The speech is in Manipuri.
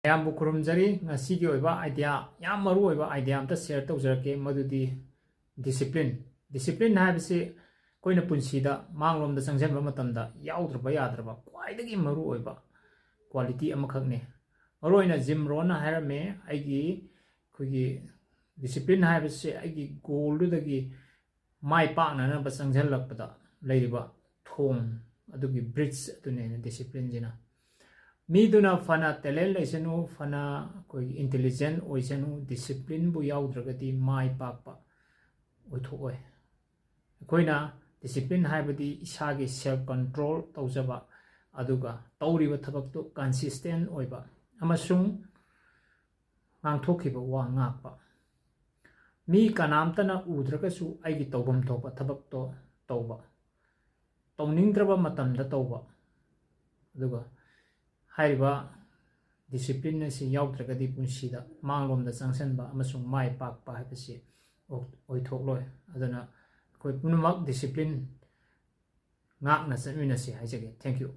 ꯃꯌꯥꯝꯕꯨ ꯈꯨꯔꯨꯝꯖꯔꯤ ꯉꯁꯤꯒꯤ ꯑꯣꯏꯕ ꯑꯥꯏꯗꯤꯌꯥ ꯌꯥꯝ ꯃꯔꯨ ꯑꯣꯏꯕ ꯑꯥꯏꯗꯤꯌꯥ ꯑꯝꯇ ꯁꯦꯌꯔ ꯇꯧꯖꯔꯛꯀꯦ ꯃꯗꯨꯗꯤ ꯗꯤꯁꯤꯄ꯭ꯂꯤꯟ ꯍꯥꯏꯕꯁꯤ ꯑꯩꯈꯣꯏꯅ ꯄꯨꯟꯁꯤꯗ ꯃꯥꯡꯂꯣꯝꯗ ꯆꯪꯁꯤꯟꯕ ꯃꯇꯝꯗ ꯌꯥꯎꯗ꯭ꯔꯕ ꯌꯥꯗ꯭ꯔꯕ ꯈ꯭ꯋꯥꯏꯗꯒꯤ ꯃꯔꯨ ꯑꯣꯏꯕ ꯀ꯭ꯋꯥꯂꯤꯇꯤ ꯑꯃꯈꯛꯅꯤ ꯃꯔꯨꯑꯣꯏꯅ ꯖꯤꯝ ꯔꯣꯟꯅ ꯍꯥꯏꯔꯝꯃꯦ ꯑꯩꯈꯣꯏꯒꯤ ꯗꯤꯁꯤꯄ꯭ꯂꯤꯟ ꯍꯥꯏꯕꯁꯤ ꯑꯩꯒꯤ ꯒꯣꯜꯗꯨꯗꯒꯤ ꯃꯥꯏ ꯄꯥꯛꯅꯅꯕ ꯆꯪꯁꯤꯜꯂꯛꯄꯗ ꯂꯩꯔꯤꯕ ꯊꯣꯡ ꯑꯗꯨꯒꯤ ꯕ꯭ꯔꯤꯖ ꯑꯗꯨꯅꯦꯅ ꯗꯤꯁꯤꯄ꯭ꯂꯤꯟꯁꯤꯅ ꯃꯤꯗꯨꯅ ꯐꯅ ꯇꯦꯂꯦꯟ ꯂꯩꯁꯅꯨ ꯐꯅ ꯑꯩꯈꯣꯏꯒꯤ ꯏꯟꯇꯦꯂꯤꯖꯦꯟ ꯑꯣꯏꯁꯅꯨ ꯗꯤꯁꯤꯄ꯭ꯂꯤꯟꯕꯨ ꯌꯥꯎꯗ꯭ꯔꯒꯗꯤ ꯃꯥꯏ ꯄꯥꯛꯄ ꯑꯣꯏꯊꯣꯛꯑꯣꯏ ꯑꯩꯈꯣꯏꯅ ꯗꯤꯁꯤꯄ꯭ꯂꯤꯟ ꯍꯥꯏꯕꯗꯤ ꯏꯁꯥꯒꯤ ꯁꯦꯜꯐ ꯀꯟꯇ꯭ꯔꯣꯜ ꯇꯧꯖꯕ ꯑꯗꯨꯒ ꯇꯧꯔꯤꯕ ꯊꯕꯛꯇꯨ ꯀꯟꯁꯤꯁꯇꯦꯟ ꯑꯣꯏꯕ ꯑꯃꯁꯨꯡ ꯉꯥꯡꯊꯣꯛꯈꯤꯕ ꯋꯥ ꯉꯥꯛꯄ ꯃꯤ ꯀꯅꯥꯝꯇꯅ ꯎꯗ꯭ꯔꯒꯁꯨ ꯑꯩꯒꯤ ꯇꯧꯐꯝ ꯊꯣꯛꯄ ꯊꯕꯛꯇꯣ ꯇꯧꯕ ꯇꯧꯅꯤꯡꯗ꯭ꯔꯕ ꯃꯇꯝꯗ ꯇꯧꯕ ꯑꯗꯨꯒ ꯍꯥꯏꯔꯤꯕ ꯗꯤꯁꯤꯄ꯭ꯂꯤꯟ ꯑꯁꯤ ꯌꯥꯎꯗ꯭ꯔꯒꯗꯤ ꯄꯨꯟꯁꯤꯗ ꯃꯥꯡꯂꯣꯝꯗ ꯆꯪꯁꯤꯟꯕ ꯑꯃꯁꯨꯡ ꯃꯥꯏ ꯄꯥꯛꯄ ꯍꯥꯏꯕꯁꯤ ꯑꯣꯏꯊꯣꯛꯂꯣꯏ ꯑꯗꯨꯅ ꯑꯩꯈꯣꯏ ꯄꯨꯝꯅꯃꯛ ꯗꯤꯁꯤꯄ꯭ꯂꯤꯟ ꯉꯥꯛꯅ ꯆꯠꯃꯤꯟꯅꯁꯤ ꯍꯥꯏꯖꯒꯦ ꯊꯦꯡꯛ ꯌꯨ